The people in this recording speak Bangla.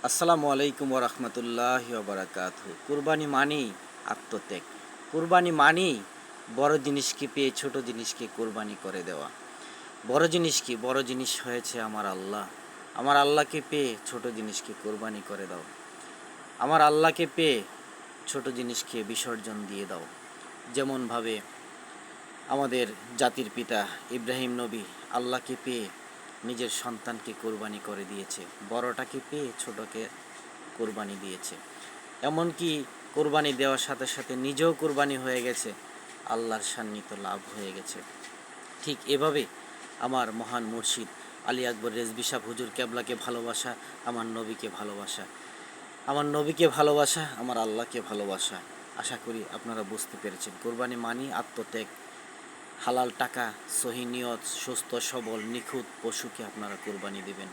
আসসালামু আলাইকুম ওরহমতুল্লাহি ওবরাকাতুহু। কুরবানি মানেই আত্মত্যাগ। কুরবানি মানেই বড় জিনিসকে পেয়ে ছোট জিনিসকে কুরবানি করে দেওয়া। বড় জিনিস কি? বড় জিনিস হয়েছে আমার আল্লাহ। আমার আল্লাহকে পেয়ে ছোট জিনিসকে কুরবানি করে দাও। আমার আল্লাহকে পেয়ে ছোট জিনিসকে বিসর্জন দিয়ে দাও। যেমনভাবে আমাদের জাতির পিতা ইব্রাহিম নবী আল্লাহকে পেয়ে নিজের সন্তানকে কোরবানি করে দিয়েছে, বড়টাকে পেয়ে ছোটকে কোরবানি দিয়েছে। এমনকি কোরবানি দেওয়ার সাথে সাথে নিজেও কোরবানি হয়ে গেছে, আল্লাহর সান্নিধ্য লাভ হয়ে গেছে। ঠিক এভাবে আমার মহান মুর্শিদ আলী আকবর রেজভী সাহেব হুজুর কেবলাকে ভালোবাসা, আমার নবীকে ভালোবাসা, আমার নবীকে ভালোবাসা, আমার আল্লাহকে ভালোবাসা। আশা করি আপনারা বুঝতে পেরেছেন। কোরবানি মানি আত্মত্যাগ। হালাল টাকা, সহি নিয়ত, সুস্থ সবল নিখুঁত পশুকে আপনারা কোরবানি দেবেন।